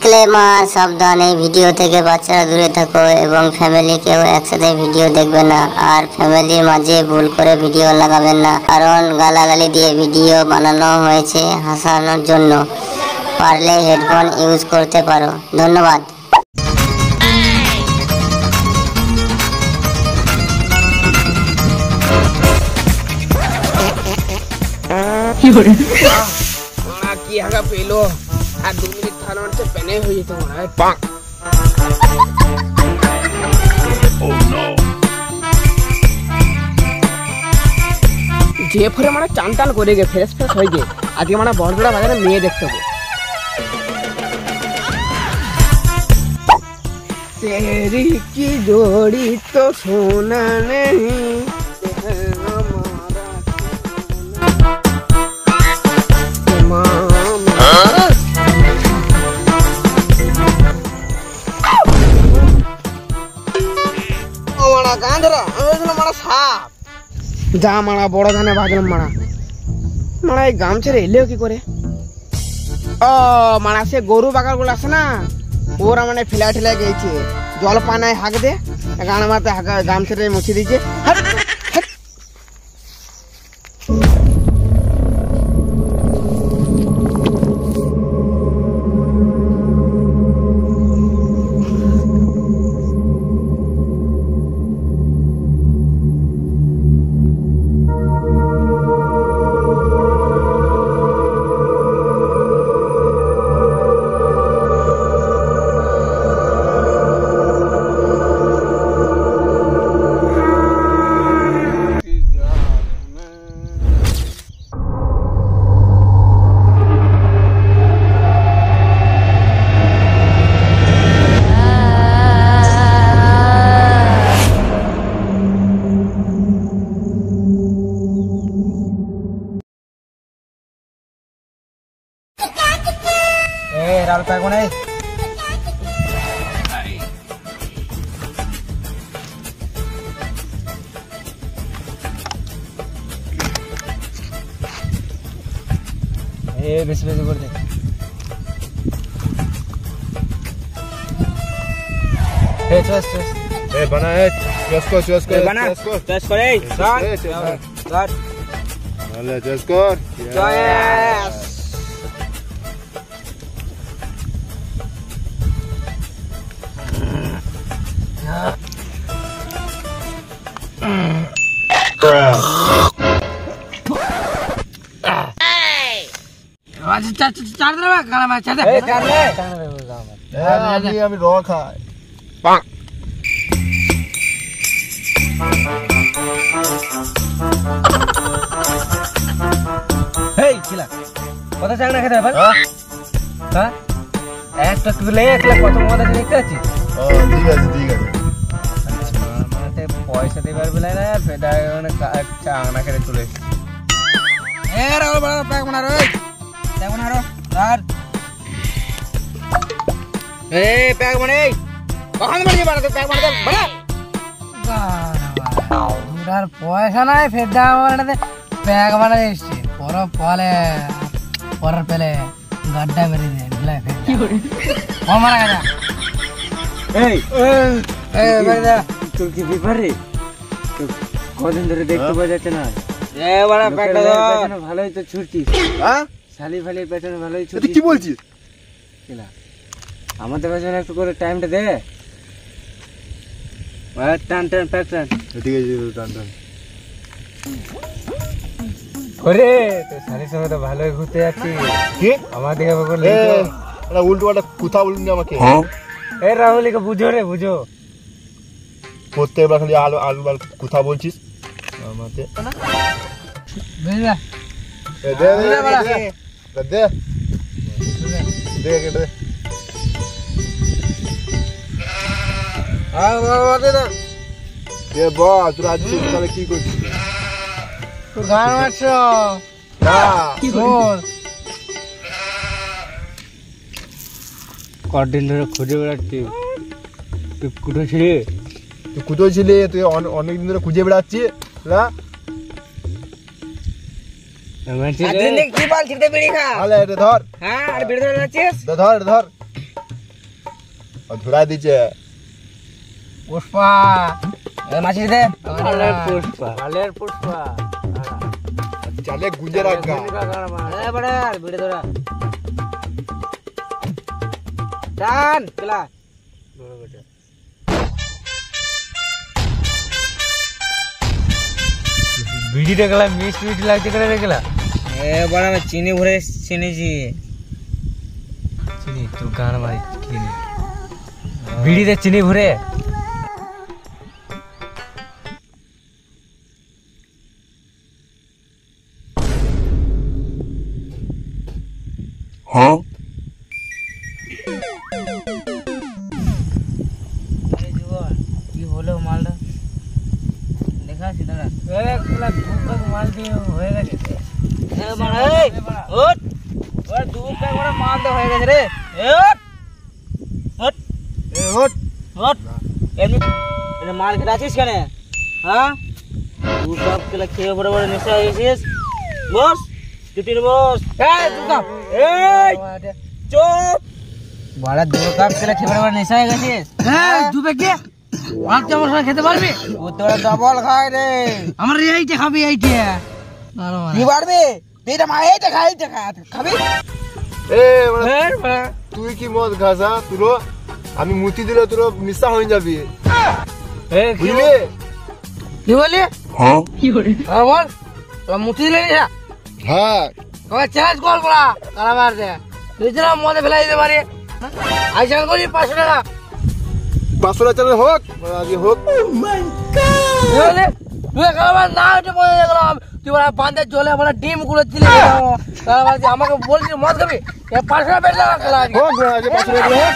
Disclaimer, সাবধান, এই video থেকে বাচ্চারা দূরে থাকো এবং ফ্যামিলিকেও একসাথে ভিডিও দেখবে না। আর ফ্যামিলির মাঝে ভুল করে ভিডিও লাগাবেন না, কারণ গালাগালি দিয়ে ভিডিও বানানো হয়েছে হাসানোর জন্য। পারলে হেডফোন ইউজ করতে পারো। ধন্যবাদ। কি আগা পেলো আর 2 মিনিট থানা হচ্ছে পেনে হয়ে যেত মনে হয়। যে ফরে মানে টান টান করে গে ফ্রেশ ফ্রেশ হয়ে গে আজকে মানে বড়জোড়া বাজারে মেয়ে দেখতে হবে। তেরি কি জোড়ি তো সোনা নেই যা মারা বড় ধানে ভাজলাম মারা মারা এই গাম ছেড়ে এলেও কি করে? ও মারা সে গরু বাগার গুলো আছে না, ওরা মানে ফিলা ঠেলা গেছে, জল পানায় হাঁক দে গান মারতে গাম ছেড়ে মুছে দিয়েছে। রাল প্যাক মানে বেশি বেশি করে দে। बना है चेस করে আমি র খাই কথা চাক না খেতে হ্যাঁ একটা তুলে প্রথম কথা দেখতে আছিস। ঠিক আছে ঠিক আছে, পয়সা দেবার বেলায় না সেটা চাংনা খেতে তুলে পয়সা নাই ফের প্যাক বানাতে এসছে পরে পলে পরের পেলে গাড্ডা মেরে দেয় মারা গেছে। তোর কি বিপারে কদিন ধরে দেখতে পাওয়া যাচ্ছে না? ভালোই তো ছুটছিস, শালি ফালির পেছনে ভালোই ছুটছিস। কি বলছিস? আমাদের পেছনে একটু করে টাইমটা দে। টান টান প্যাক টান। ঠিক আছে টান টান। ওরে তোর শালির সঙ্গে তো ভালোই ঘুরতে যাচ্ছি। কি আমার দিকে উল্টো পাল্টা কথা বলুন আমাকে। এ রাহুলিকে বুঝো রে বুঝো, প্রত্যেকবার খালি আলু আলু কথা বলছিস আমাকে। তোরা আজ তাহলে কি করছিস? তোর গান মারছ কদিন ধরে খুঁজে বেড়াচ্ছি। তুই কোথায় ছিলি? তুই কোথায় ছিলি? তুই অনেকদিন ধরে খুঁজে বেড়াচ্ছি না? কি বল ছিড়তে বিড়ি খা। আলে এটা ধর। হ্যাঁ আর বিড়ি ধরে যাচ্ছিস? ধর ধর আর ধরা দিছে পুষ্পা মাছি দে ভালের পুষ্পা চালে গুঁজে রাখা বড় ভিড়ে ধরা টান কেলা বিড়িটা গেলা মিষ্টি মিষ্টি লাগছে করে দেখলা বড় আমি চিনি ভরে চিনিছি চিনি তোর গান ভাই চিনি বিড়িতে চিনি ভরে কি হলো মালটা দেখা সিধা মাল দিয়ে হয়ে গেছে মাল তো হয়ে গেছে রে মাল খেতে আছিস কেন হ্যাঁ দু কাপ কেলা খেয়ে বড় বড় নেশা হয়ে গেছিস বস চুটির বস চুপ বড় দু কাপ কেলা খেয়ে বড় বড় নেশা হয়ে গেছিস দুবে কে আর চামচ খেতে পারবি ও তোরা ডবল খায় রে আমার এইটা খাবি এইটা কি পারবি তুই এটা মা এইটা খাবি এ মানে তুই কি মদ খাসা তুলো আমি মুতি দিলে তোর নিশা হয়ে যাবি বুঝলি কি বলি হ্যাঁ কি করে বল মুতি দিলে না হ্যাঁ চ্যালেঞ্জ কল করা তারা মার দে তুই যেন মদে ফেলাই দিতে পারি আইসান করি 500 টাকা 500 টাকা চালে হোক আগে হোক তুই আমার না উঠে মজা দেখলাম তুই বলা বান্ধে জলে বলা ডিম গুলো দিলে আমাকে বলছিস মদ খাবি 500 টাকা বেশ লাগা হোক আগে 500 টাকা হোক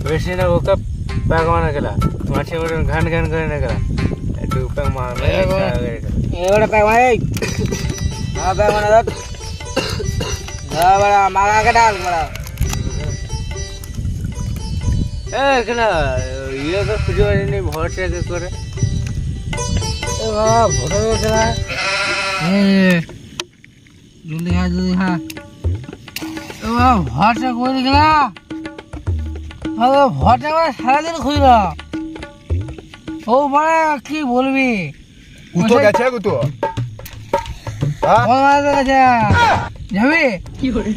বেশি না ওকে প্যাক মারা গেলা মাছে ওটা ঘান ঘান করে না গেলা একটু প্যাক মার এবারে প্যাক মার এই হ্যাঁ প্যাক মার দাও দাও বড়া মাগা কে ডাল বড়া কেনা ইয়ে তো খুঁজে পাইনি ভরসা করে ভোটার কেনা জলদি হ্যাঁ ভরসা করে গেলা ভরসা করে সারাদিন খুঁজল ও মানে কি বলবি কুতো গেছে কুতো যাবি কি করে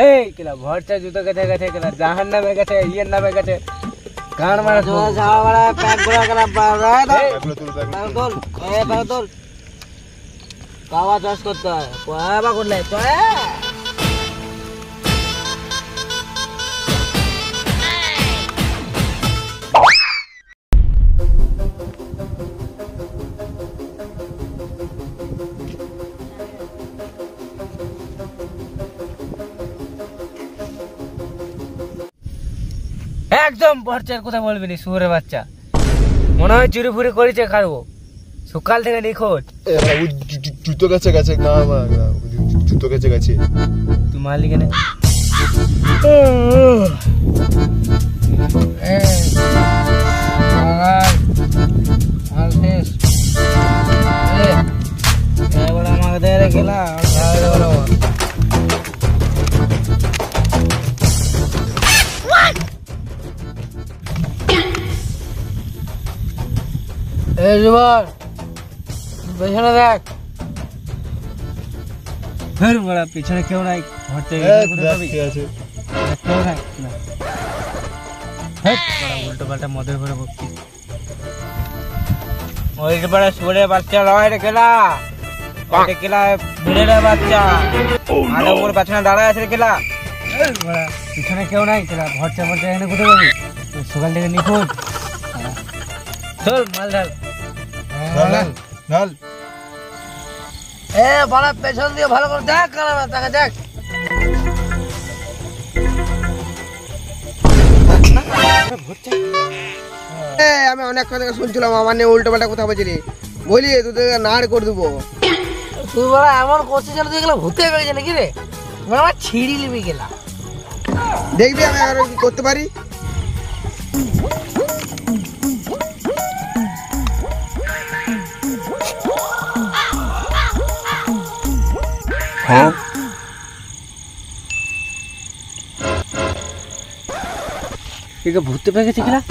এই কেলা ভরসা জুতো গেছে গেছে কেলা জাহান নামে গেছে ইয়ের নামে গেছে গান মারা যাওয়া বড়া প্যাক গুলা কেনা রায় দাও তোল তোল কাওয়া চাষ করতে হয় কয়বা করলে কয় একদম ভরচার কথা বলবি না শুয়োরের বাচ্চা মনে হয় চুরি ফুরি করেছে খাবো সকাল থেকে নিখোঁজ জুতো গেছে গেছে না জুতো গেছে গেছে তুই মারলি কেন আমাকে দিয়ে রেখেলা পেছনে দেখ ফের বড়া পিছনে কেউ নাই ঘরতে কেউ নাই উল্টো পাল্টা মদের ঘরে বকছি ওই বড় সুরে বাচ্চা লয় রে খেলা ওই খেলা ভিড়ের বাচ্চা আর ওর পেছনে দাঁড়ায় আছে রে খেলা পিছনে কেউ নাই খেলা ভরচা ভরচা এনে কোথায় যাবি সকাল থেকে নিখোঁজ চল মাল ঢাল ঢাল বড়া পেছন দিয়ে ভালো করে দেখ তাকে দেখ আমি অনেক কথা শুনছিলাম আমার নিয়ে উল্টো পাল্টা কথা বলছিলি বলি তোদের নাড় করে দেবো তুই বড়া এমন করছিস যেন তুই গেলে ভূতে বেড়েছে নাকি রে আমার ছিঁড়ি লিবি গেলা দেখবি আমি আর কি করতে পারি একে ভূতে পেয়ে গেছে কিনা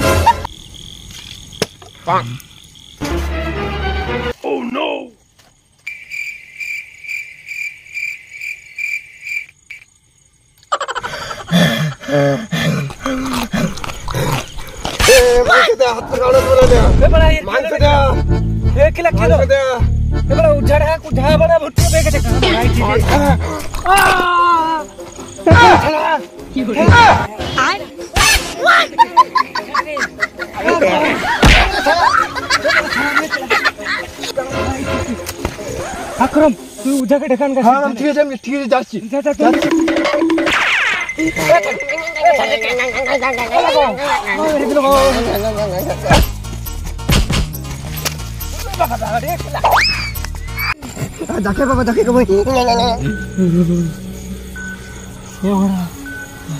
আকরম তুই উঠাকে ঢেকান গেছিস হ্যাঁ ঠিক আছে আমি ঠিক আছে যাচ্ছি দেখে বাবা দেখে কবই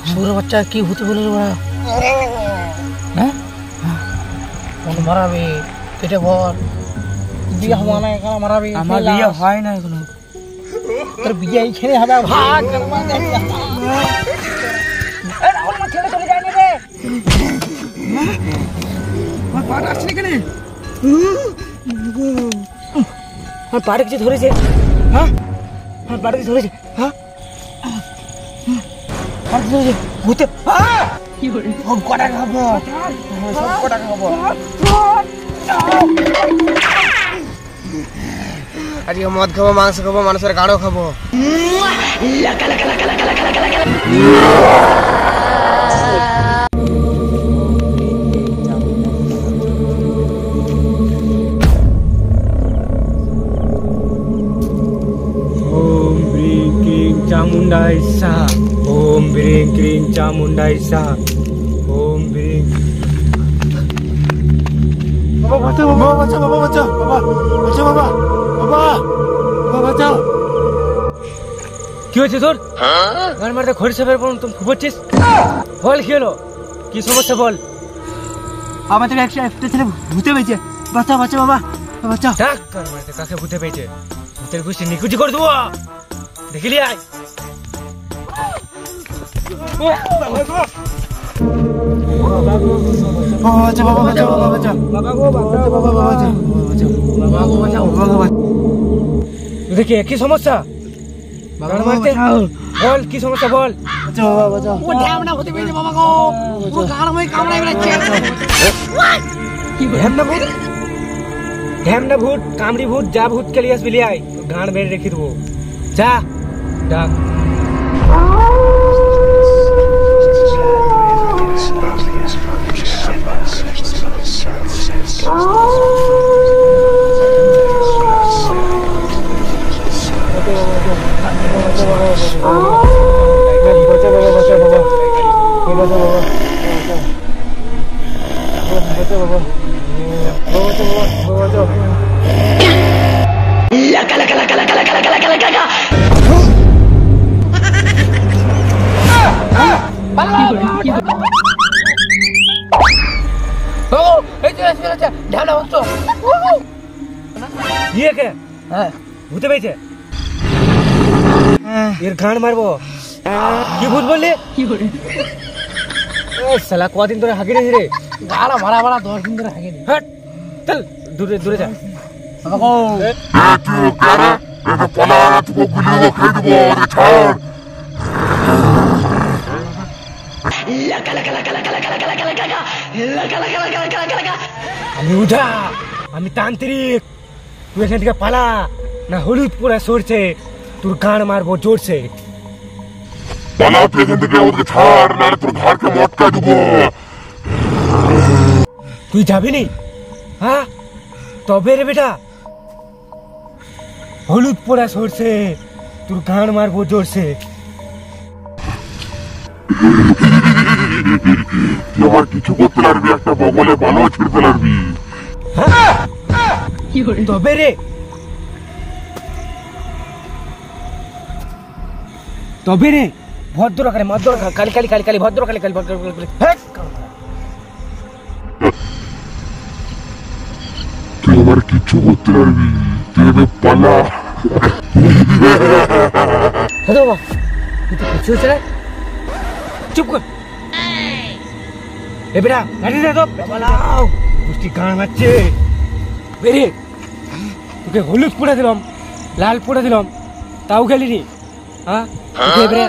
ছোট বাচ্চা কি হতে বলে রে বাড়া হ্যাঁ কোন মারাবে পেটে ভর বিয়ে হওয়া না এখানে মারাবে আমার বিয়ে হয় না এখনো তোর বিয়ে এইখানে হবে ভাগ ছেড়ে চলে যায়নি রে আমার পাটা আসছে না কেন আমার পাটা কিছু ধরেছে হ্যাঁ আমার পাটা কিছু ধরেছে হ্যাঁ ভূতে কি করে সব কটা খাবো সব কটা খাবো আজকে মদ খাবো মাংস খাবো মানুষের গাড়ো খাবো ओम ब्रीं क्रीं चामुंडाय स्वाहा ओम ब्रीं क्रीं चामुंडाय स्वाहा ओम ब्रीं বাবা বাঁচাও বাবা বাঁচাও বাবা বাঁচাও বাবা বাঁচাও বাবা বাবা বাবা বাঁচাও কি হয়েছে তোর গান মারতে খড়ি সাপের পর তুমি ফুপছিস বল কি হলো কি সমস্যা বল আমাদের একটা ছেলে ভূতে পেয়েছে বাঁচাও বাঁচাও বাবা বাঁচাও ডাক গান মারতে কাকে ভূতে পেয়েছে ভূতের গুষ্টি নিকুচি করে দেবো দেখিলি আয় বাবা বাঁচাও বাবা বাঁচাও বাবা বাঁচাও বাবা গো বাবা বাবা বাঁচাও বাবা বাঁচাও বাবা বাঁচাও দেখি কি সমস্যা গান মারতে বল কি সমস্যা বল বাঁচাও বাবা বাঁচাও ও ঢ্যামনা হতে পেরেছে বাবা গো ও গান মই কামড়াই বেড়াচ্ছে ঢ্যামনা ভূত কামড়ি ভূত যা ভূত কে লিয়ে আসবি লিয়ে আয় গান বেড়ে রেখে দেবো যা ডাক ये क्या ভূতে পেয়েছে এর গান মারবো কি ভূত বললি কি করে শালা কদিন ধরে হাগি রে রে গালা মারা মারা 10 দিন ধরে হাগেনি হট চল দূরে দূরে যা বাবা গো আমি উঠা আমি তান্ত্রিক তুই এখান থেকে পালা না হলুদ পুরা সরছে তোর গান মারবো জোরছে পালা তুই এখান থেকে ওদেরকে ছাড় না তোর ঘরকে মটকা দেবো তুই যাবি নি হ্যাঁ তবে রে বেটা হলুদ পোড়া সরছে তোর গান মারবো জোরছে তুই আমার কিছু করতে পারবি একটা বগলে ভালো ছিড়তে পারবি তবে রে তবে রে ভদ্র করে মদ্র কালি কালি কালি কালি ভদ্র কালি কালি ভদ্র কালি তুই আমার কিছু করতে পারবি তুই এবার পালা বাবা তুই তো কিছু হচ্ছে না চুপ কর এ বেটা লাঠি দে তো পালাও পুষ্টি গান মারছে বেরে তোকে হলুদ পুড়ে দিলাম লাল পুড়ে দিলাম তাও গেলি নি হ্যাঁ বেরে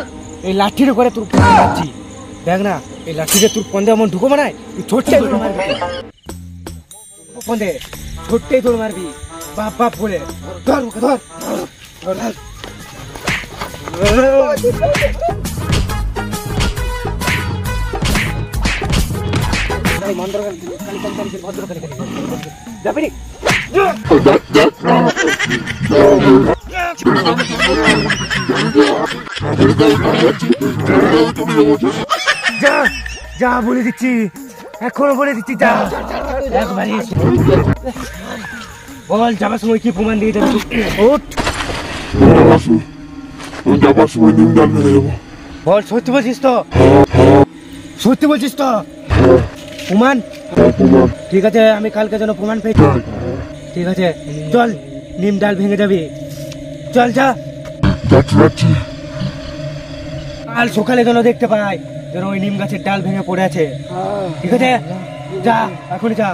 এই লাঠির করে তোর মারছি দেখ না এই লাঠিতে তোর পন্দে এমন ঢুকো বানায় তুই ছোটটাই তোর মারবি পন্দে ছোটটাই তোর মারবি বাপ বাপ বলে ধর ওকে ধর যাবি যা যা বলে দিচ্ছি এখনো বলে দিচ্ছি যা একবারই বল যাবার সময় কি প্রমাণ দিয়ে যাবি ওঠ যাবার সময় নিম ডাল ভেঙে যাবো বল সত্যি বলছিস তো সত্যি বলছিস তো প্রমাণ ঠিক আছে আমি কালকে যেন প্রমাণ পেয়েছি ঠিক আছে চল নিম ডাল ভেঙে যাবি চল যা যাচ্ছি কাল সকালে যেন দেখতে পাই যেন ওই নিম গাছের ডাল ভেঙে পড়ে আছে ঠিক আছে যা এখনই যা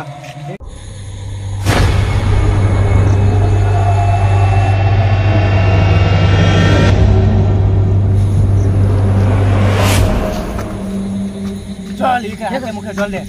চল হাতে মুখে জল দে